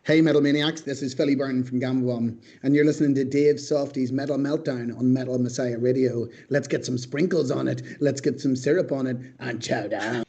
Hey Metal Maniacs, this is Philly Byrne from GAMA BOMB, and you're listening to Dave Softee's Metal Meltdown on Metal Messiah Radio. Let's get some sprinkles on it, let's get some syrup on it, and chow down.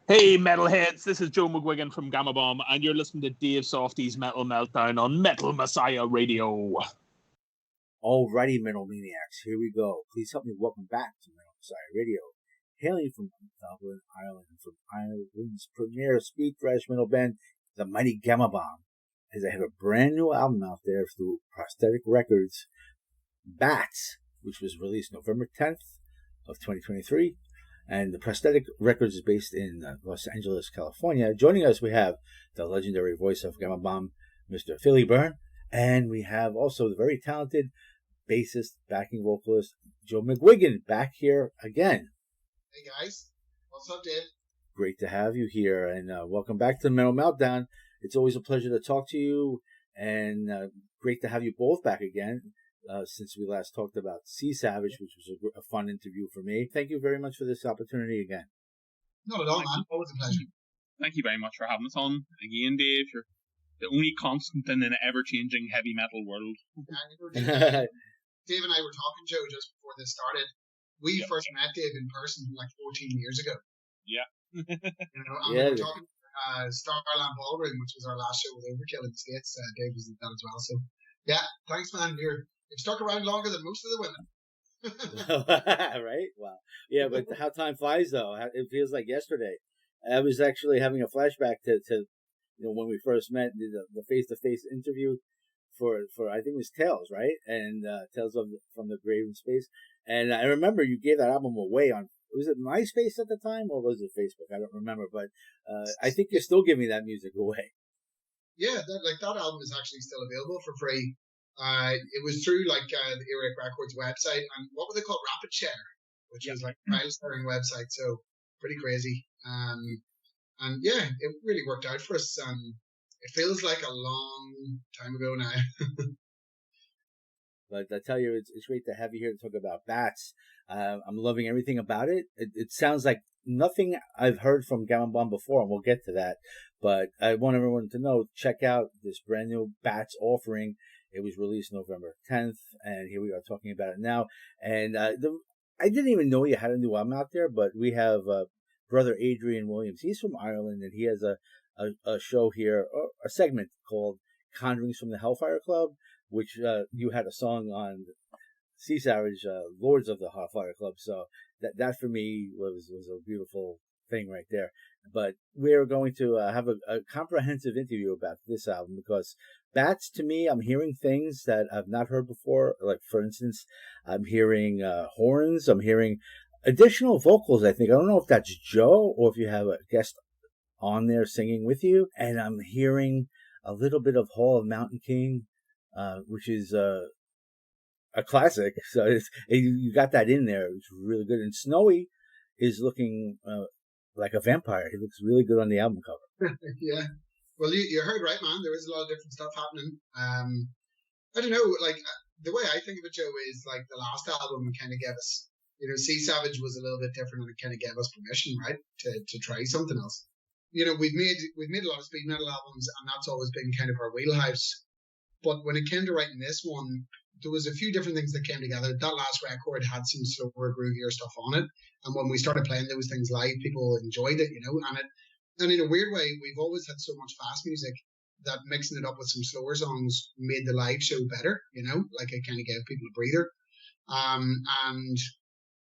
Hey metalheads, this is Joe McGuigan from GAMA BOMB, and you're listening to Dave Softee's Metal Meltdown on Metal Messiah Radio. Alrighty, Metal Maniacs, here we go. Please help me welcome back to Metal Messiah Radio. Hailing from Dublin, Ireland, from Ireland's premier speed thrash metal band, the Mighty GAMA BOMB, as I have a brand new album out there through Prosthetic Records, Bats, which was released November 10th of 2023. And the Prosthetic Records is based in Los Angeles, California. Joining us, we have the legendary voice of GAMA BOMB, Mr. Philly Byrne. And we have also the very talented bassist, backing vocalist, Joe McGuigan, back here again. Hey guys, what's up, Dave? Great to have you here, and welcome back to the Metal Meltdown. It's always a pleasure to talk to you, and great to have you both back again. Since we last talked about Sea Savage, which was a fun interview for me. Thank you very much for this opportunity again. Not at all, man. Always a pleasure. Thank you very much for having us on again, Dave. You're the only constant in an ever-changing heavy metal world. Dave and I were talking, Joe, just before this started. We first met Dave in person like 14 years ago. Yeah. We were talking Starland Ballroom, which was our last show with Overkill in the States. Dave was at that as well. So, yeah, thanks, man. You've stuck around longer than most of the women. Right? Wow. Yeah, but how time flies, though. It feels like yesterday. I was actually having a flashback to when we first met, the face-to-face interview for I think it was Tales, right? And Tales from the Grave in Space. And I remember you gave that album away on, was it MySpace at the time or was it Facebook? I don't remember, but I think you're still giving that music away. Yeah, that album is actually still available for free. It was through the Earache Records website, and what were they called? Rapid Share, which is like a file sharing website. So pretty crazy. And yeah, it really worked out for us. It feels like a long time ago now. But I tell you, it's great to have you here to talk about Bats. I'm loving everything about it. It sounds like nothing I've heard from Gamma Bomb before, and we'll get to that. But I want everyone to know, check out this brand new Bats offering. It was released November 10th, and here we are talking about it now. And I didn't even know you had a new album out there, but we have brother Adrian Williams. He's from Ireland, and he has a show here, a segment called Conjurings from the Hellfire Club, which you had a song on Sea Savage, Lords of the Hellfire Club. So that for me was a beautiful thing right there. But we're going to have a comprehensive interview about this album, because Bats, to me, I'm hearing things that I've not heard before. Like, for instance, I'm hearing horns. I'm hearing additional vocals, I think. I don't know if that's Joe or if you have a guest on there singing with you. And I'm hearing a little bit of Hall of Mountain King, which is a classic. So you got that in there. It's really good. And Snowy is looking like a vampire. He looks really good on the album cover. Yeah. Well, you heard right, man. There is a lot of different stuff happening. I don't know, the way I think of it, Joe, is like the last album kind of gave us, Sea Savage was a little bit different, and it kind of gave us permission, right, to try something else. We've made a lot of speed metal albums, and that's always been kind of our wheelhouse. But when it came to writing this one, there was a few different things that came together. That last record had some slower, groovier stuff on it, and when we started playing those things live, people enjoyed it, and in a weird way, we've always had so much fast music that mixing it up with some slower songs made the live show better, like it kind of gave people a breather. And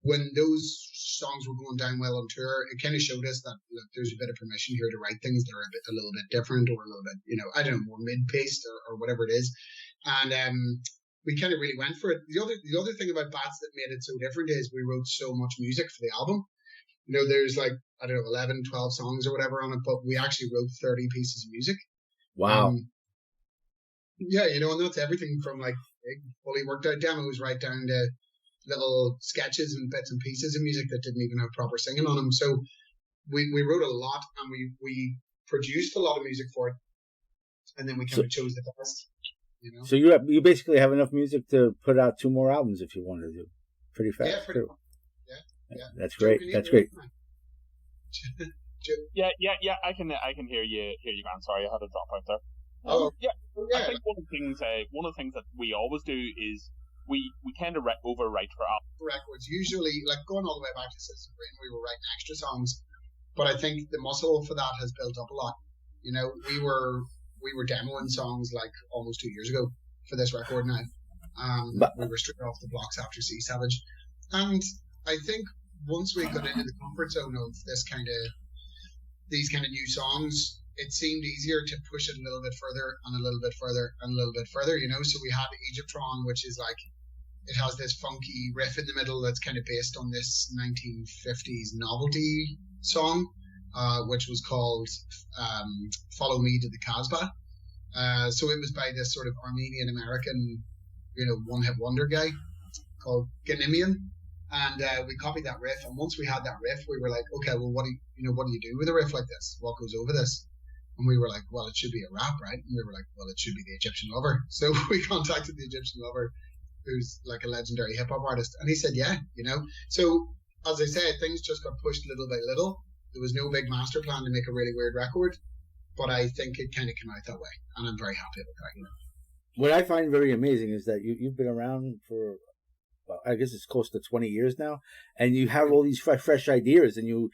when those songs were going down well on tour, it kind of showed us that there's a bit of permission here to write things that are a little bit different, or a little bit, I don't know, more mid-paced or whatever it is. And we kind of really went for it. The other thing about Bats that made it so different is we wrote so much music for the album. There's 11, 12 songs or whatever on it, but we actually wrote 30 pieces of music. Wow. Yeah, and that's everything from big, fully worked out demos right down to little sketches and bits and pieces of music that didn't even have proper singing on them. So we wrote a lot, and we produced a lot of music for it, and then we kind of chose the best. So you basically have enough music to put out 2 more albums if you wanted to, pretty fast. Yeah, pretty much. Yeah. That's great. That's great. Yeah. I can hear you, man. Sorry, I had a drop out there. Yeah. I think one of the things that we always do is we tend to overwrite for records. Usually, going all the way back to Citizen Brain, we were writing extra songs, but I think the muscle for that has built up a lot. We were demoing songs almost 2 years ago for this record now. We were straight off the blocks after Sea Savage, and I think once we got into the comfort zone of these kind of new songs, it seemed easier to push it a little bit further and a little bit further and a little bit further, So we had Egyptron, which is it has this funky riff in the middle that's kind of based on this 1950s novelty song, which was called Follow Me to the Casbah. So it was by this sort of Armenian American, one-hit wonder guy called Ganimian. And we copied that riff, and once we had that riff, we were like, okay, well, what do you do with a riff like this? What goes over this? And we were like, well, it should be a rap, right? And we were like, well, it should be the Egyptian Lover. So we contacted the Egyptian Lover, who's a legendary hip hop artist, and he said, yeah, So as I say, things just got pushed little by little. There was no big master plan to make a really weird record, but I think it kind of came out that way, and I'm very happy with that. What I find very amazing is that you've been around for, I guess it's close to 20 years now, and you have all these fresh ideas, and you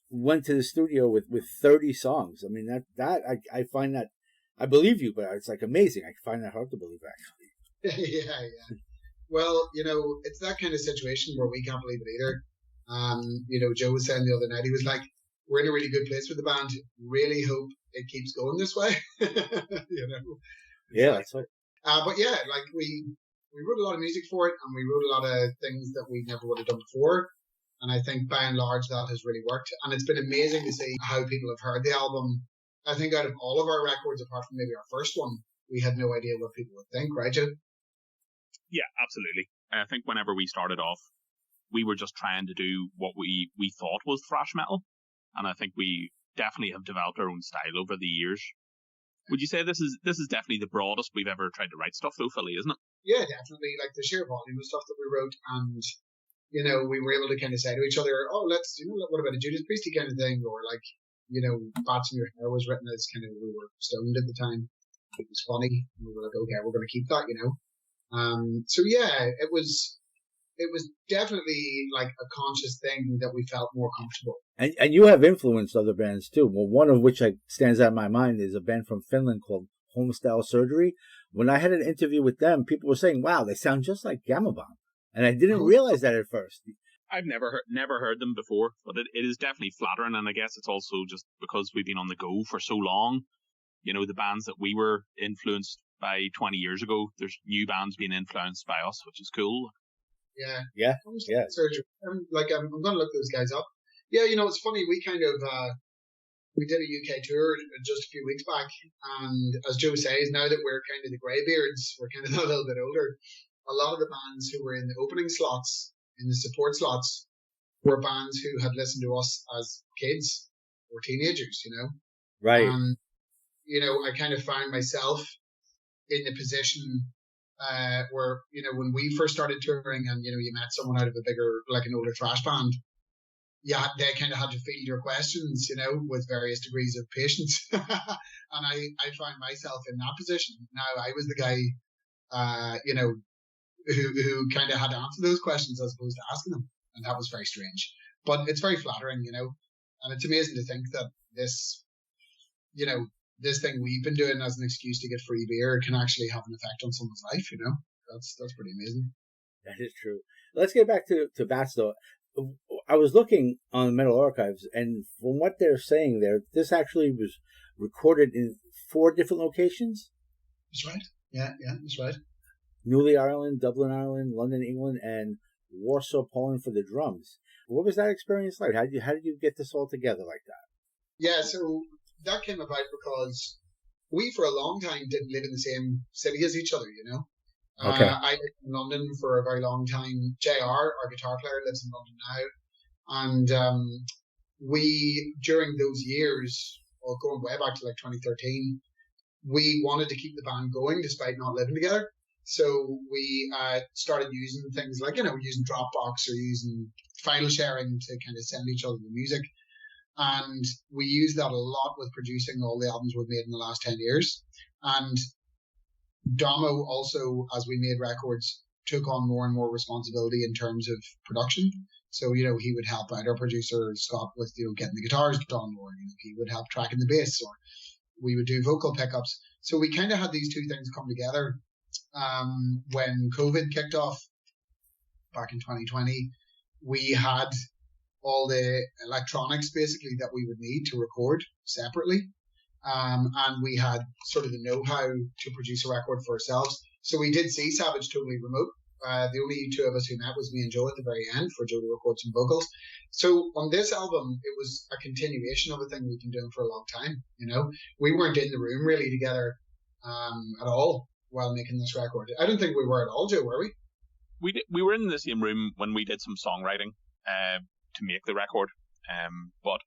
went to the studio with 30 songs. I mean, that I find that, I believe you, but it's amazing. I find that hard to believe, actually. Yeah. Well, it's that kind of situation where we can't believe it either. Joe was saying the other night, he was like, we're in a really good place with the band. Really hope it keeps going this way. Yeah, that's right. But yeah, like we wrote a lot of music for it, and we wrote a lot of things that we never would have done before. And I think by and large that has really worked. And it's been amazing to see how people have heard the album. I think out of all of our records, apart from maybe our first one, we had no idea what people would think, right, Joe? Yeah, absolutely. I think whenever we started off, we were just trying to do what we thought was thrash metal. And I think we definitely have developed our own style over the years. Would you say this is definitely the broadest we've ever tried to write stuff, though, Philly, isn't it? Yeah, definitely. Like the sheer volume of stuff that we wrote, and you know, we were able to kind of say to each other, "Oh, let's, you know, what about a Judas Priesty kind of thing?" Or like, you know, "Bats in Your Hair" was written as kind of, we were stoned at the time. It was funny. And we were like, "Okay, we're going to keep that," you know. So yeah, it was definitely like a conscious thing that we felt more comfortable. And you have influenced other bands too. Well, one of which stands out in my mind is a band from Finland called Homestyle Surgery. When I had an interview with them, people were saying, "Wow, they sound just like Gamma Bomb," and I didn't realize that at first. I've never heard them before, but it is definitely flattering, and I guess it's also just because we've been on the go for so long. You know, the bands that we were influenced by 20 years ago, there's new bands being influenced by us, which is cool. Yeah. Surgery. I'm going to look those guys up. Yeah, you know, it's funny. We kind of we did a UK tour just a few weeks back, and as Joe says, now that we're kind of the greybeards, we're kind of a little bit older. A lot of the bands who were in the opening slots, in the support slots, were bands who had listened to us as kids or teenagers. You know, right? You know, I kind of found myself in the position where, you know, when we first started touring and, you know, you met someone out of a bigger, like an older thrash band, yeah, they kind of had to field your questions, you know, with various degrees of patience. And I found myself in that position. Now I was the guy, you know, who kind of had to answer those questions as opposed to asking them. And that was very strange. But it's very flattering, you know, and it's amazing to think that this, you know, this thing we've been doing as an excuse to get free beer can actually have an effect on someone's life, you know? That's pretty amazing. That is true. Let's get back to Bats, though. I was looking on Metal Archives, and from what they're saying there, this actually was recorded in 4 different locations? That's right. Yeah, that's right. Newry, Ireland, Dublin, Ireland, London, England, and Warsaw, Poland for the drums. What was that experience like? How did you get this all together like that? Yeah, so that came about because we, for a long time, didn't live in the same city as each other, you know? Okay. I lived in London for a very long time. JR, our guitar player, lives in London now. And we, during those years, or going way back to like 2013, we wanted to keep the band going despite not living together. So we started using things like, you know, using Dropbox or using file sharing to kind of send each other the music. And we used that a lot with producing all the albums we've made in the last 10 years. And Domo also, as we made records, took on more and more responsibility in terms of production. So, you know, he would help out our producer, Scott, with, you know, getting the guitars done, or, you know, he would help tracking the bass, or we would do vocal pickups. So we kind of had these two things come together. When COVID kicked off back in 2020, we had all the electronics basically that we would need to record separately. And we had sort of the know-how to produce a record for ourselves. So we did see Savage totally remote. The only two of us who met was me and Joe at the very end for Joe to record some vocals. So on this album, it was a continuation of a thing we've been doing for a long time. You know, we weren't in the room really together at all while making this record. I don't think we were at all, Joe, were we? We were in the same room when we did some songwriting to make the record. But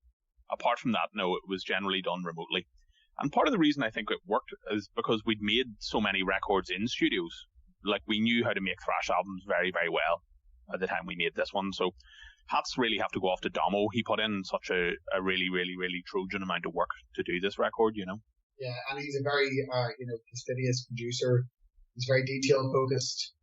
apart from that, no, it was generally done remotely. And part of the reason I think it worked is because we'd made so many records in studios. Like, we knew how to make thrash albums very, very well at the time we made this one. So hats really have to go off to Domo. He put in such a really, really, really Trojan amount of work to do this record, you know? Yeah, and he's a very, you know, fastidious producer. He's very detail-focused.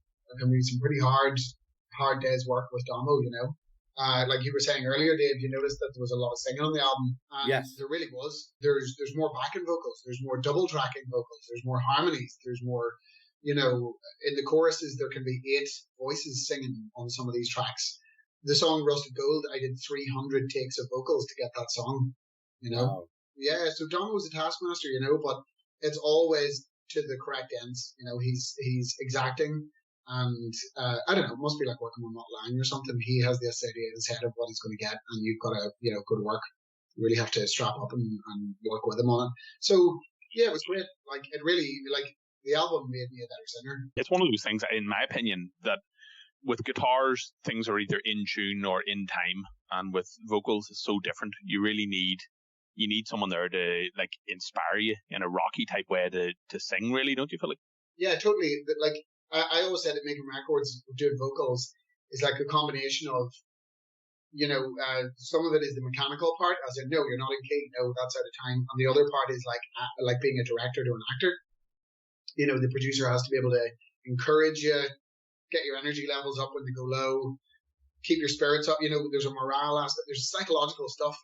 I mean, some pretty hard days' work with Domo, you know? Like you were saying earlier, Dave, you noticed that there was a lot of singing on the album. And yes. There really was. There's more backing vocals. There's more double tracking vocals. There's more harmonies. There's more, you know, in the choruses, there can be 8 voices singing on some of these tracks. The song Rusted Gold, I did 300 takes of vocals to get that song, you know? Wow. Yeah, so Domo was a taskmaster, you know, but it's always to the correct ends. He's exacting, and I don't know, it must be like working on that line or something. He has this idea in his head of what he's going to get, and you've got to go to work. You really have to strap up and work with him on it. So yeah, it was great. Like it really, like the album made me a better singer. It's one of those things, in my opinion, that with guitars, things are either in tune or in time, and with vocals, it's so different. You really need someone there to like inspire you in a rocky type way to sing. Really, don't you feel like? Yeah, totally. Like I always said that making records, doing vocals, is like a combination of, some of it is the mechanical part, as in, no, you're not in key, no, that's out of time, and the other part is like being a director to an actor. The producer has to be able to encourage you, get your energy levels up when they go low, keep your spirits up. There's a morale aspect, there's psychological stuff,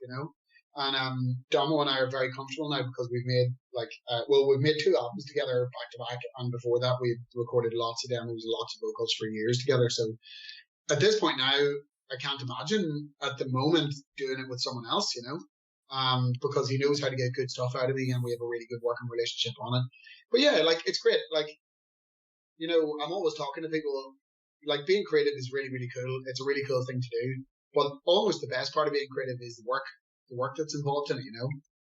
And Domo and I are very comfortable now because we've made we've made 2 albums together back to back, and before that we recorded lots of demos, lots of vocals for years together. So at this point now, I can't imagine at the moment doing it with someone else, because he knows how to get good stuff out of me, and we have a really good working relationship on it. But yeah, like it's great. Like, I'm always talking to people. Like, being creative is really, really cool. It's a really cool thing to do. But almost the best part of being creative is the work that's involved in it,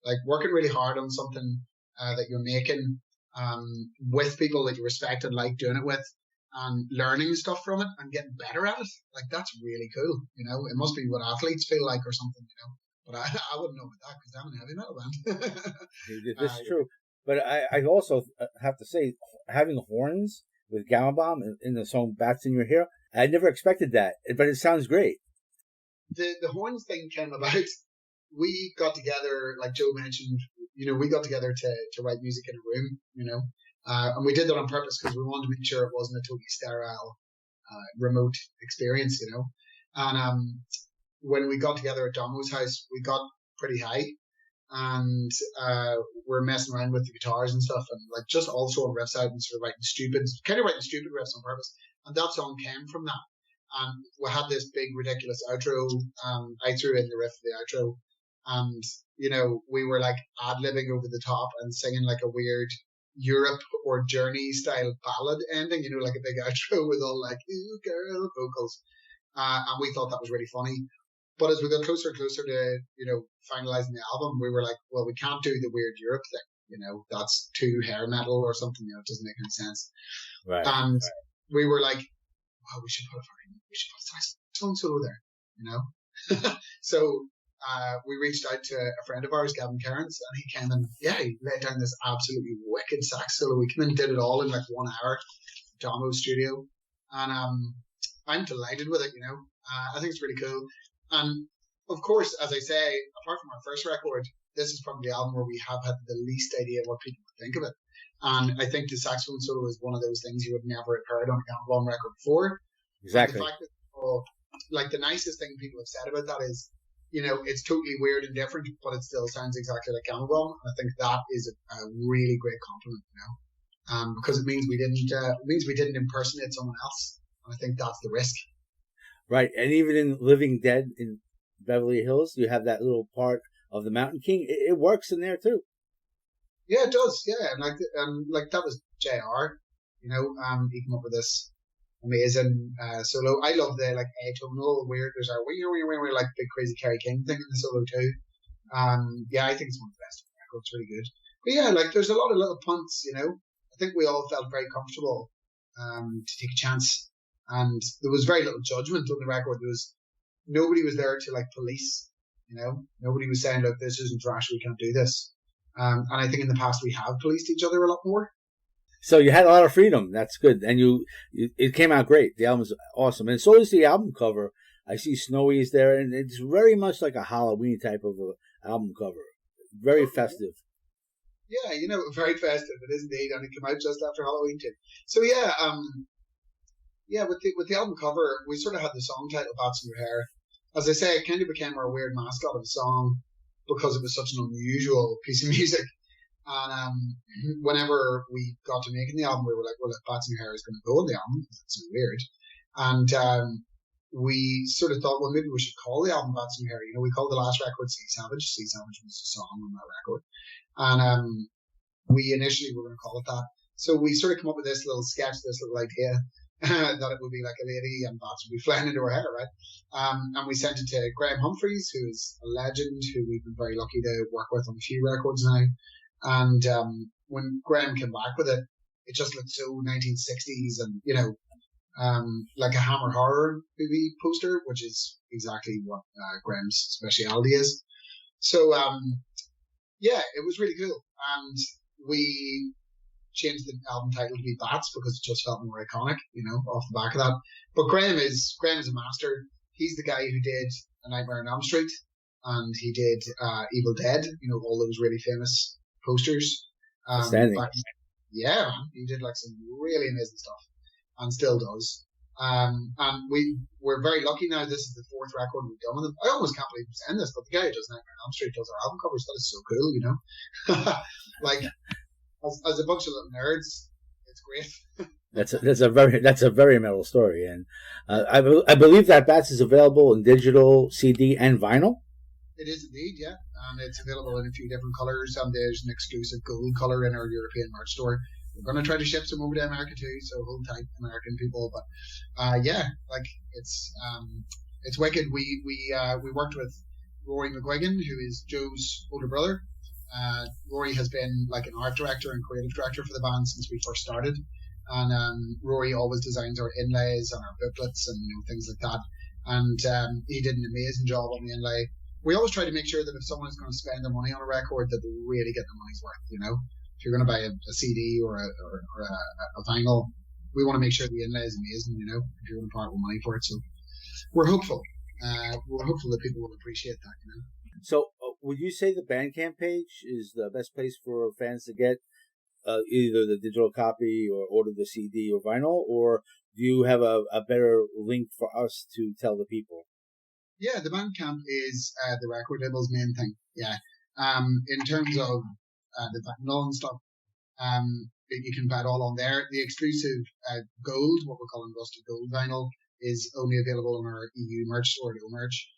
like working really hard on something that you're making with people that you respect and like doing it with, and learning stuff from it and getting better at it. Like, that's really cool. It must be what athletes feel like or something, but I wouldn't know about that because I'm in a heavy metal band. This is true. But I also have to say, having horns with Gamma Bomb in the song Bats in Your Hair, I never expected that, but it sounds great. The horns thing came about. We got together, like Joe mentioned, we got together to write music in a room, and we did that on purpose because we wanted to make sure it wasn't a totally sterile, remote experience, And when we got together at Domo's house, we got pretty high, and we're messing around with the guitars and stuff, and like just all sort of riffs out and sort of writing stupid riffs on purpose. And that song came from that. And we had this big ridiculous outro. I threw in the riff of the outro, and we were like ad-libbing over the top and singing like a weird Europe or Journey style ballad ending, like a big outro with all like "ooh girl" vocals, and we thought that was really funny. But as we got closer and closer to finalizing the album, we were like, well, we can't do the weird Europe thing, that's too hair metal or something, it doesn't make any sense. Right. And we were like, well, we should put a saxophone solo there, So we reached out to a friend of ours, Gavin, Kerins, and he came and he laid down this absolutely wicked sax solo. We came and did it all in like 1 hour, Domo studio, and I'm delighted with it. I think it's really cool. And of course, as I say, apart from our first record, this is probably the album where we have had the least idea what people would think of it. And I think the saxophone solo is one of those things you would never have heard on a Gamma Bomb record before. Exactly. And the fact that, the nicest thing people have said about that is, it's totally weird and different, but it still sounds exactly like Gamma Bomb. And I think that is a really great compliment, because it means we didn't impersonate someone else. And I think that's the risk. Right, and even in Living Dead in Beverly Hills, you have that little part of the Mountain King. It works in there too. Yeah, it does. Yeah, and like that was JR. He came up with this amazing solo. I love the like atonal weird. There's a weird like big crazy Kerry King thing in the solo too. I think it's one of the best records. Really good. But yeah, like there's a lot of little punts. I think we all felt very comfortable to take a chance. And there was very little judgment on the record. Nobody was there to like police, Nobody was saying, look, this isn't thrash, we can't do this. And I think in the past we have policed each other a lot more. So you had a lot of freedom. That's good. And it came out great. The album's awesome. And so is the album cover. I see Snowy is there, and it's very much like a Halloween type of a album cover. Very festive. Yeah, very festive. It is indeed. And it came out just after Halloween too. So with the album cover, we sort of had the song title "Bats in Your Hair." As I say, it kind of became our weird mascot of a song because it was such an unusual piece of music. And whenever we got to making the album, we were like, well, if Bats in Your Hair is going to go on the album, that's so weird. And we sort of thought, well, maybe we should call the album Bats in Your Hair. We called the last record Sea Savage. Sea Savage was a song on that record. And we initially were going to call it that. So we sort of come up with this little sketch, this little idea that it would be like a lady and bats would be flying into her hair, right? And we sent it to Graham Humphreys, who is a legend, who we've been very lucky to work with on a few records now. And when Graham came back with it, it just looked so 1960s and, you know, like a Hammer Horror movie poster, which is exactly what Graham's speciality is. So, yeah, it was really cool. And we changed the album title to be Bats because it just felt more iconic, you know, off the back of that. But Graham is a master. He's the guy who did A Nightmare on Elm Street, and he did Evil Dead, you know, all those really famous posters. Yeah, man, he did like some really amazing stuff, and still does. And we're very lucky now. This is the fourth record we've done with him. I almost can't believe I'm saying this, but the guy who does Nightmare on Elm Street does our album covers. That is so cool, you know. Like, as a bunch of little nerds, it's great. That's a very metal story, and I believe that Bats is available in digital, CD, and vinyl. It is indeed, yeah, and it's available in a few different colors. And there's an exclusive gold color in our European merch store. We're going to try to ship some over to America too, so hold tight, American people. But yeah, like it's wicked. We worked with Roche McGuigan, who is Joe's older brother. Rory has been like an art director and creative director for the band since we first started, and Rory always designs our inlays and our booklets and, you know, things like that. And he did an amazing job on the inlay. We always try to make sure that if someone is going to spend their money on a record, that they really get their money's worth. You know, if you're going to buy a CD or a vinyl, we want to make sure the inlay is amazing. You know, if you're going to part with money for it, so we're hopeful. We're hopeful that people will appreciate that. You know. So, would you say the Bandcamp page is the best place for fans to get either the digital copy or order the CD or vinyl, or do you have a better link for us to tell the people? Yeah, the Bandcamp is the record label's main thing. Yeah. In terms of the vinyl and stuff, you can buy it all on there. The exclusive gold, what we're calling rusted gold vinyl, is only available on our EU merch store, No Merch.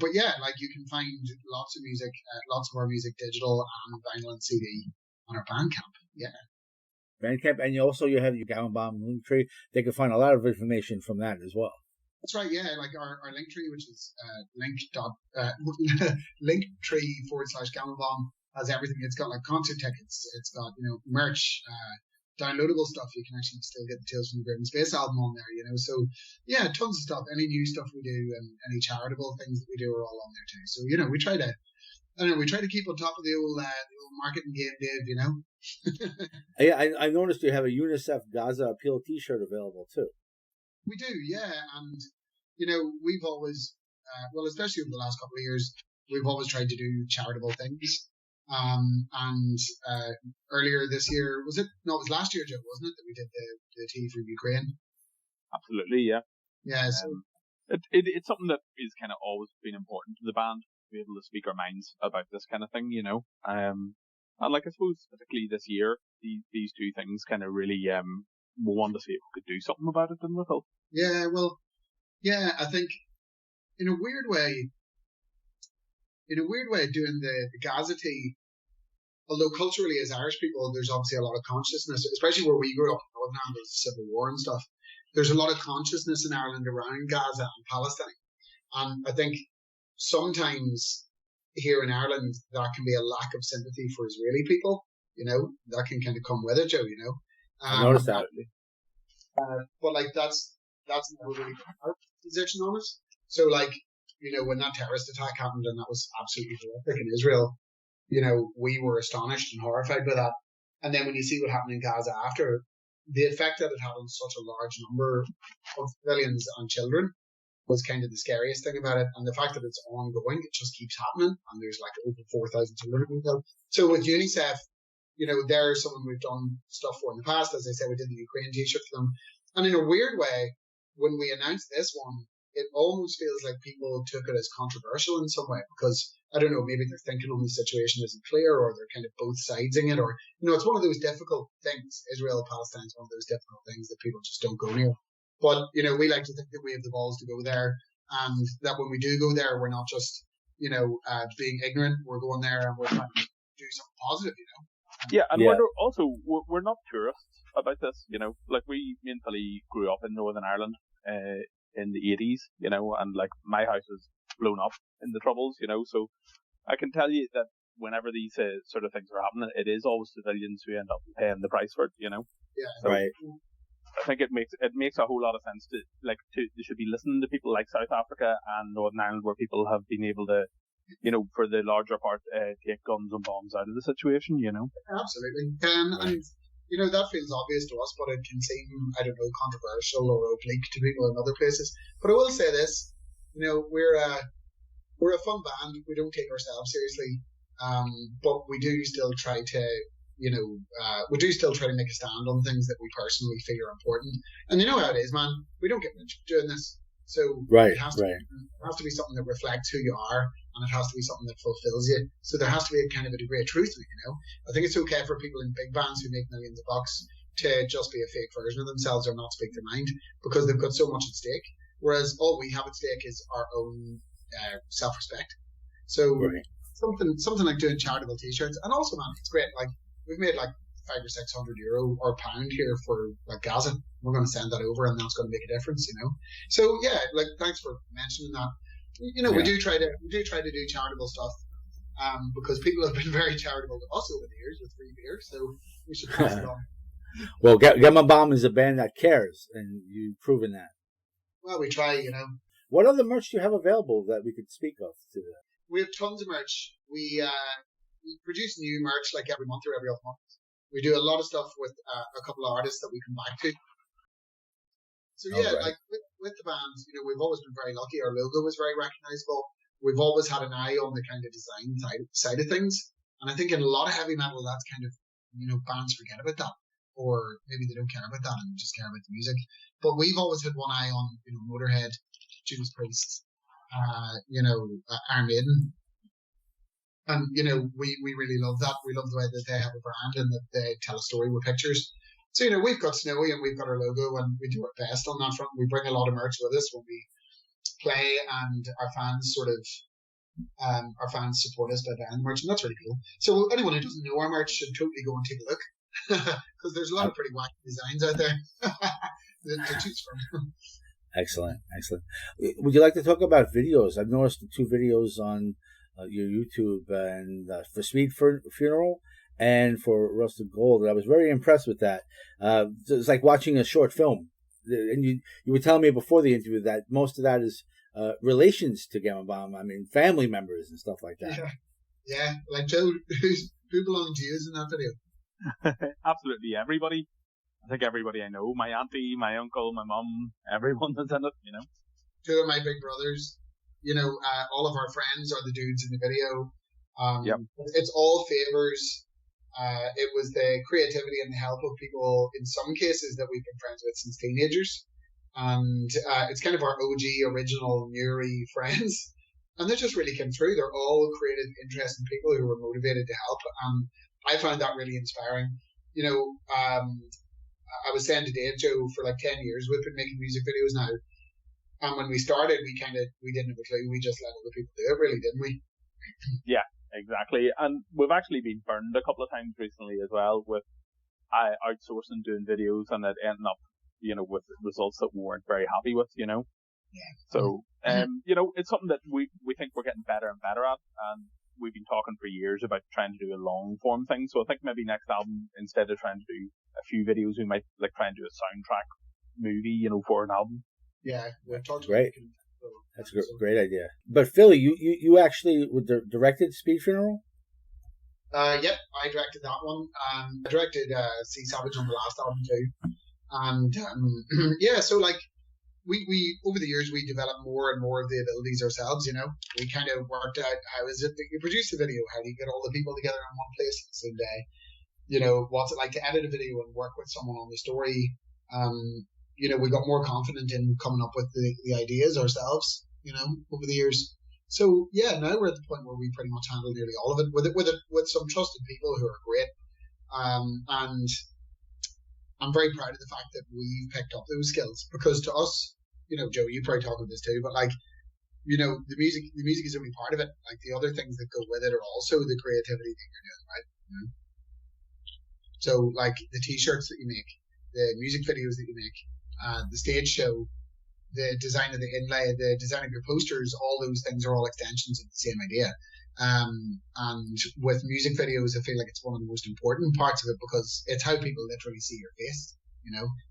But yeah, like you can find lots of music, lots of our music digital and vinyl and CD on our Bandcamp. Yeah. Bandcamp, and you have your GAMA BOMB Linktree. They can find a lot of information from that as well. That's right, yeah. Like our Linktree, which is linktree/GAMA BOMB, has everything. It's got like concert tickets. It's got, you know, merch, downloadable stuff. You can actually still get the Tales from the Grave and Space album on there, you know. So yeah, tons of stuff. Any new stuff we do and any charitable things that we do are all on there too. So, you know, we try to keep on top of the old marketing game, Dave, you know. Yeah, I noticed you have a UNICEF Gaza Appeal T-shirt available too. We do, yeah, and you know, we've always, well, especially over the last couple of years, we've always tried to do charitable things. And earlier this year, it was last year, Joe, wasn't it, that we did the tea for Ukraine? Absolutely, yeah. Yeah, so it's something that is kind of always been important to the band, to be able to speak our minds about this kind of thing, you know. And like, I suppose, particularly this year, these two things kind of really, we wanted to see if we could do something about it, didn't we, Phil? Yeah, well, yeah, I think in a weird way doing the Gaza tea, although culturally as Irish people, there's obviously a lot of consciousness, especially where we grew up in Northern Ireland, there's the Civil War and stuff. There's a lot of consciousness in Ireland around Gaza and Palestine. And I think sometimes here in Ireland, that can be a lack of sympathy for Israeli people, you know, that can kind of come with it, Joe, you know. I noticed that. But like that's never really our position on it. So like, you know, when that terrorist attack happened and that was absolutely horrific in Israel, you know, we were astonished and horrified by that. And then when you see what happened in Gaza after, the effect that it had on such a large number of civilians and children was kind of the scariest thing about it. And the fact that it's ongoing, it just keeps happening, and there's like over 4,000 children being killed. So with UNICEF, you know, they're someone we've done stuff for in the past. As I said, we did the Ukraine t-shirt for them. And in a weird way, when we announced this one, it almost feels like people took it as controversial in some way, because, I don't know, maybe they're thinking on the situation isn't clear, or they're kind of both sidesing it, or, you know, it's one of those difficult things. Israel-Palestine is one of those difficult things that people just don't go near. But, you know, we like to think that we have the balls to go there, and that when we do go there, we're not just, you know, being ignorant. We're going there and we're trying to do something positive, you know. Yeah, and we're not tourists about this, you know. Like me and Philly grew up in Northern Ireland in the 80s, you know, and like my house was blown up in the Troubles, you know. So I can tell you that whenever these sort of things are happening, it is always civilians who end up paying the price for it, you know. Yeah. So right. I think it makes a whole lot of sense they should be listening to people like South Africa and Northern Ireland, where people have been able to, you know, for the larger part, take guns and bombs out of the situation, you know. Absolutely. And you know, that feels obvious to us, but it can seem, I don't know, controversial or oblique to people in other places. But I will say this, you know, we're a fun band. We don't take ourselves seriously, but we do still try to, you know, make a stand on things that we personally feel are important. And you know how it is, man. We don't get rich doing this. So it has to be something that reflects who you are, and it has to be something that fulfills you. So there has to be a kind of a degree of truth in it, you know. I think it's okay for people in big bands who make millions of bucks to just be a fake version of themselves or not speak their mind, because they've got so much at stake. Whereas all we have at stake is our own self-respect. So something like doing charitable t-shirts, and also, man, it's great. Like, we've made like €500 or €600 or £1 here for like Gaza. We're going to send that over, and that's going to make a difference, you know. So yeah, like, thanks for mentioning that. You know, we do try to do charitable stuff, because people have been very charitable to us over the years with free beer. So we should pass it on. Well, Gamma Bomb is a band that cares, and you've proven that. Well, we try, you know. What other merch do you have available that we could speak of today? We have tons of merch. We produce new merch like every month or every other month. We do a lot of stuff with a couple of artists that we come back to. So like with the band, you know, we've always been very lucky. Our logo was very recognizable. We've always had an eye on the kind of design side of things. And I think in a lot of heavy metal, that's kind of, you know, bands forget about that. Or maybe they don't care about that and just care about the music. But we've always had one eye on, you know, Motorhead, Judas Priest, you know, Iron Maiden. And, you know, we really love that. We love the way that they have a brand and that they tell a story with pictures. So, you know, we've got Snowy and we've got our logo, and we do our best on that front. We bring a lot of merch with us when we play, and our fans support us by buying merch, and that's really cool. So anyone who doesn't know our merch should totally go and take a look, because there's a lot of pretty wacky designs out there to choose from. Excellent. Would you like to talk about videos? I've noticed the 2 videos on your YouTube, and for Speed Funeral and for Rusted Gold. I was very impressed with that. It's like watching a short film. And you were telling me before the interview that most of that is relations to Gamma Bomb. I mean, family members and stuff like that. Yeah. Like Joe, who belongs to you in that video? Absolutely everybody. I think everybody I know, my auntie, my uncle, my mum, everyone that's in it, you know. 2 of my big brothers, you know, all of our friends are the dudes in the video. It's all favors. It was the creativity and the help of people, in some cases, that we've been friends with since teenagers. And it's kind of our OG, original, Newry friends. And they just really came through. They're all creative, interesting people who were motivated to help. And I found that really inspiring. You know, I was saying to Dave, Joe, for like 10 years, we've been making music videos now. And when we started, we didn't have a clue. We just let other people do it, really, didn't we? Yeah, exactly. And we've actually been burned a couple of times recently as well with outsourcing doing videos, and it ending up, you know, with results that we weren't very happy with, you know. Yeah. So, you know, it's something that we think we're getting better and better at, and we've been talking for years about trying to do a long form thing. So I think maybe next album, instead of trying to do a few videos, we might like try and do a soundtrack movie, you know, for an album. Yeah, we've talked great. That's a great idea. But Philly, you actually directed Speed Funeral? Yep, I directed that one. I directed Sea Savage on the last album too. And yeah, so like we over the years we developed more and more of the abilities ourselves. You know, we kind of worked out how is it that you produce a video? How do you get all the people together in one place at the same day? You know, what's it like to edit a video and work with someone on the story? You know, we got more confident in coming up with the ideas ourselves, you know, over the years. So yeah, now we're at the point where we pretty much handle nearly all of it with some trusted people who are great. And I'm very proud of the fact that we've picked up those skills, because to us, you know, Joe, you probably talk about this too, but like, you know, the music is only part of it. Like the other things that go with it are also the creativity that you're doing, right? You know? So like the t-shirts that you make, the music videos that you make, the stage show, the design of the inlay, the design of your posters, all those things are all extensions of the same idea. And with music videos, I feel like it's one of the most important parts of it because it's how people literally see your face.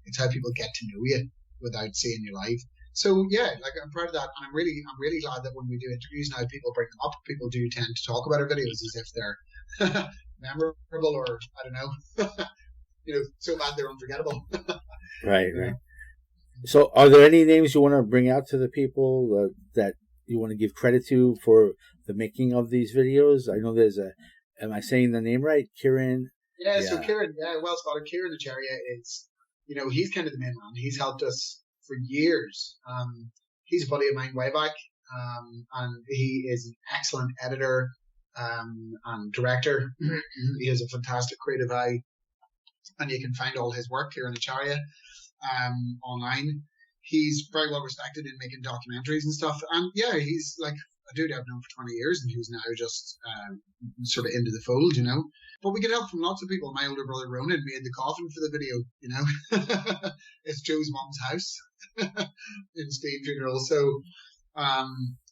It's how people get to know you without seeing you live. So yeah, like I'm proud of that, and I'm really glad that when we do interviews now, people bring them up. People do tend to talk about our videos as if they're memorable or I don't know, so bad they're unforgettable. Right. So, are there any names you want to bring out to the people that you want to give credit to for the making of these videos? I know there's am I saying the name right? Kerin? Yeah, so Kerin, well spotted. Kerin Acharya is, he's kind of the main man. He's helped us for years. He's a buddy of mine way back, and he is an excellent editor and director. He has a fantastic creative eye, and you can find all his work, Kerin Acharya, online. He's very well respected in making documentaries and stuff. And yeah, he's like a dude I've known for 20 years and who's now just sort of into the fold, But we get help from lots of people. My older brother Ronan made the coffin for the video, It's Joe's mom's house in Speed Funeral. So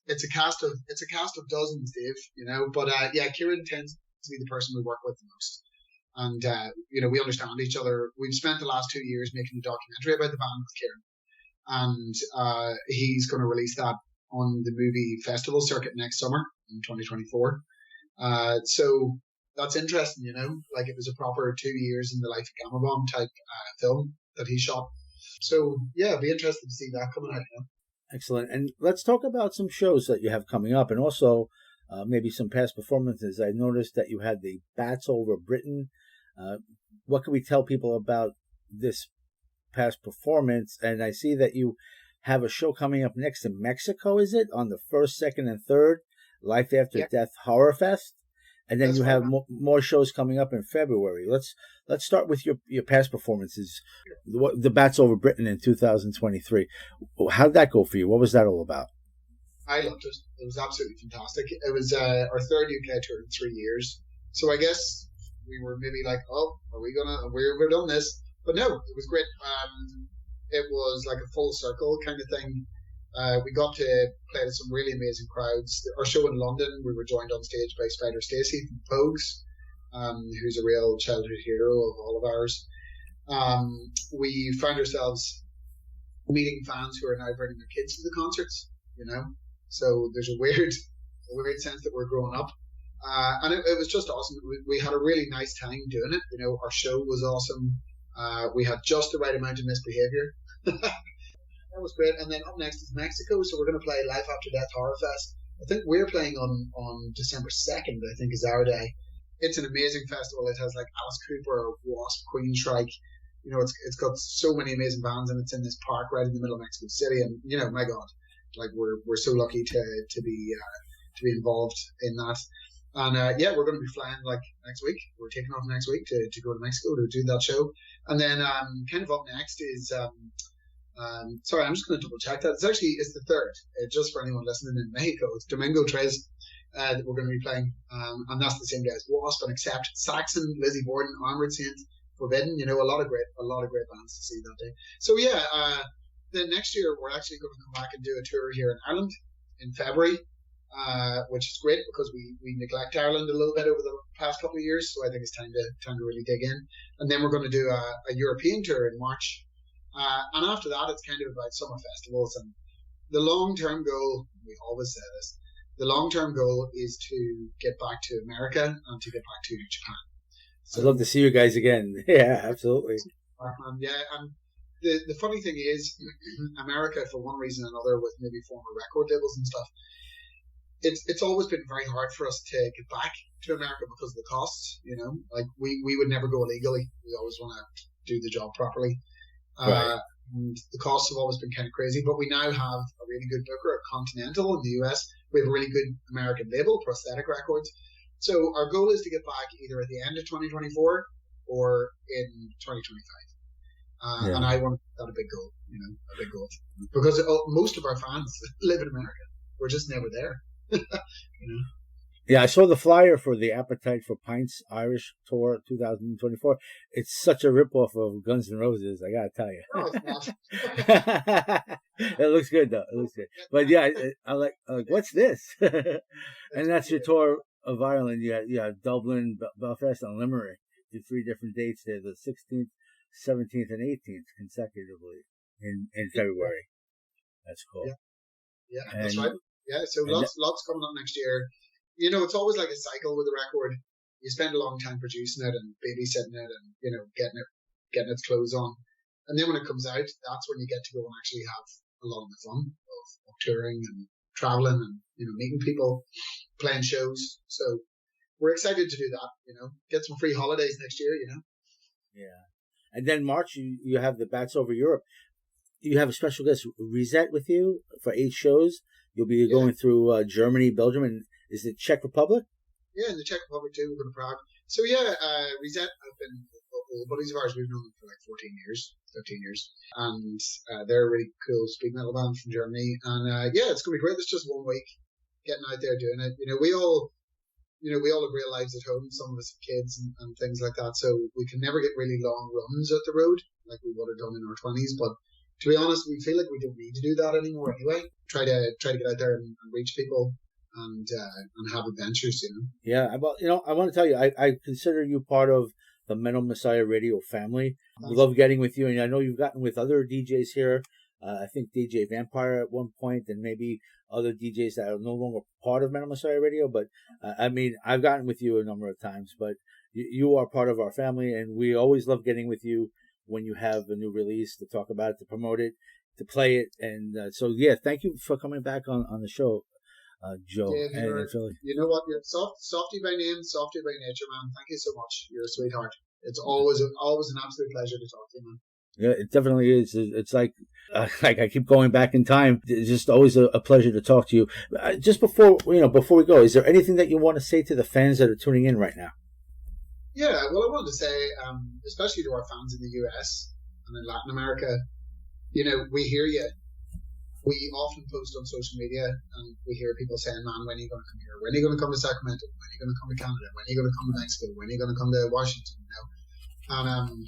it's a cast of dozens, Dave, But yeah, Kerin tends to be the person we work with the most. And, we understand each other. We've spent the last 2 years making a documentary about the band with Kerin. And he's going to release that on the movie festival circuit next summer in 2024. So that's interesting, like it was a proper 2 years in the life of Gama Bomb type film that he shot. So yeah, I'd be interested to see that coming out. Excellent. And let's talk about some shows that you have coming up, and also maybe some past performances. I noticed that you had the Bats Over Britain. What can we tell people about this past performance? And I see that you have a show coming up next in Mexico, is it? On the 1st, 2nd, and 3rd, Life After Death Horror Fest. And then you have more shows coming up in February. Let's start with your past performances. The Bats Over Britain in 2023. How did that go for you? What was that all about? I loved it. It was absolutely fantastic. It was our third UK tour in 3 years. So I guess we were maybe like, oh, we've done this. But no, it was great. It was like a full circle kind of thing. We got to play to some really amazing crowds. Our show in London, we were joined on stage by Spider Stacey from Pogues, who's a real childhood hero of all of ours. We found ourselves meeting fans who are now bringing their kids to the concerts, So there's a weird sense that we're growing up. And it was just awesome. We had a really nice time doing it. Our show was awesome. We had just the right amount of misbehavior. That was great. And then up next is Mexico. So we're going to play Life After Death Horror Fest. I think we're playing on December 2nd, I think is our day. It's an amazing festival. It has like Alice Cooper, Wasp, Queensryche. It's got so many amazing bands, and it's in this park right in the middle of Mexico City. And my God, like we're so lucky to be involved in that. And yeah, we're going to be flying like next week. We're taking off next week to go to Mexico to do that show. And then kind of up next is sorry, I'm just going to double check that. It's the 3rd, just for anyone listening in Mexico. It's Domingo 3 that we're going to be playing, and that's the same day as Wasp and Accept, Saxon, Lizzie Borden, Armored Saint, Forbidden. A lot of great bands to see that day. So yeah, then next year we're actually going to come back and do a tour here in Ireland in February. Which is great because we neglect Ireland a little bit over the past couple of years, so I think it's time to really dig in. And then we're going to do a European tour in March, and after that it's kind of about summer festivals. And the long-term goal, we always say this, the long-term goal is to get back to America and to get back to Japan. So, I'd love to see you guys again. Yeah, absolutely. Yeah, and the funny thing is, America, for one reason or another, with maybe former record labels and stuff, it's always been very hard for us to get back to America because of the costs, like we would never go illegally. We always want to do the job properly. Right. And the costs have always been kind of crazy, but we now have a really good booker at Continental in the US. We have a really good American label, Prosthetic Records. So our goal is to get back either at the end of 2024 or in 2025. And I want that a big goal, a big goal. Because most of our fans live in America. We're just never there. Yeah, I saw the flyer for the Appetite for Pints Irish Tour 2024. It's such a ripoff of Guns N' Roses, I gotta tell you. No, it's not. It looks good though. It looks good. But yeah, I'm like, what's this? And that's your tour of Ireland. You have Dublin, Belfast, and Limerick. You 3 different dates there: the 16th, 17th, and 18th consecutively in February. That's cool. Yeah, that's right. Yeah, so lots coming up next year. You know, it's always like a cycle with a record. You spend a long time producing it and babysitting it and, you know, getting its clothes on. And then when it comes out, that's when you get to go and actually have a lot of the fun of touring and traveling and, you know, meeting people, playing shows. So we're excited to do that, you know, get some free holidays next year, you know. Yeah. And then March, you have the Bats Over Europe. You have a special guest, Reset, with you for 8 shows. You'll be going through Germany, Belgium, and is it Czech Republic? Yeah, in the Czech Republic too. We're going to Prague. So yeah, Reset have been old buddies of ours. We've known them for like 14 years, 15 years. And they're a really cool speed metal band from Germany. And yeah, it's going to be great. It's just 1 week getting out there doing it. You know, we all have real lives at home. Some of us have kids and things like that. So we can never get really long runs at the road like we would have done in our 20s. But to be honest, we feel like we don't need to do that anymore anyway. Try to get out there and reach people and have adventures, you know. Yeah, well, you know, I want to tell you, I consider you part of the Metal Messiah Radio family. We love getting with you, and I know you've gotten with other DJs here. I think DJ Vampire at one point, and maybe other DJs that are no longer part of Metal Messiah Radio. But I mean, I've gotten with you a number of times, but you are part of our family, and we always love getting with you when you have a new release to talk about it, to promote it, to play it. And so, yeah, thank you for coming back on the show, Joe. Dave, and Philly. You know what? You're Softee by name, Softee by nature, man. Thank you so much. You're a sweetheart. It's always an absolute pleasure to talk to you, man. Yeah, it definitely is. It's like I keep going back in time. It's just always a pleasure to talk to you. Just before we go, is there anything that you want to say to the fans that are tuning in right now? Yeah, well, I wanted to say, especially to our fans in the US and in Latin America, you know, we hear you. We often post on social media and we hear people saying, man, when are you going to come here? When are you going to come to Sacramento? When are you going to come to Canada? When are you going to come to Mexico? When are you going to come to Washington? You know? And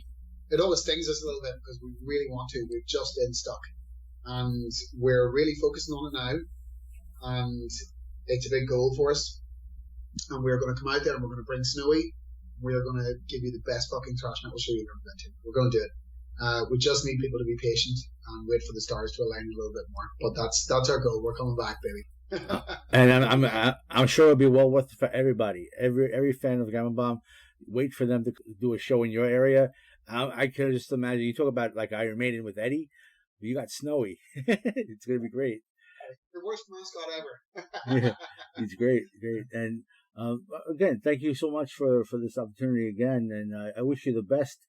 it always stings us a little bit because we really want to. We've just in stuck. And we're really focusing on it now. And it's a big goal for us. And we're going to come out there and we're going to bring Snowy. We're going to give you the best fucking thrash metal show you've ever been to. We're going to do it. We just need people to be patient and wait for the stars to align a little bit more. But that's our goal. We're coming back, baby. And I'm sure it'll be well worth it for everybody. Every fan of Gamma Bomb. Wait for them to do a show in your area. I can just imagine. You talk about like Iron Maiden with Eddie. You got Snowy. It's gonna be great. The worst mascot ever. Yeah, he's great. And again, thank you so much for this opportunity again. And I wish you the best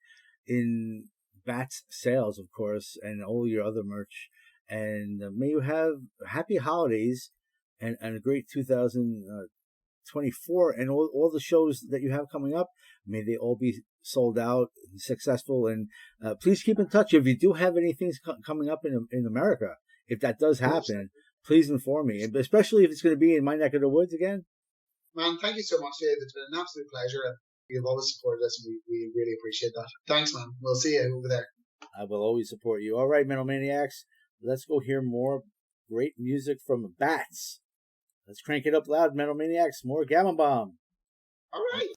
in Bats sales, of course, and all your other merch. And may you have happy holidays and a great 2024 and all the shows that you have coming up. May they all be sold out and successful. And please keep in touch. If you do have anything coming up in America, if that does happen, please inform me, especially if it's going to be in my neck of the woods again. Man, thank you so much, Dave. It's been an absolute pleasure. You've always supported us, and we really appreciate that. Thanks, man. We'll see you over there. I will always support you. All right, Metal Maniacs, let's go hear more great music from Bats. Let's crank it up loud, Metal Maniacs. More Gamma Bomb. All right.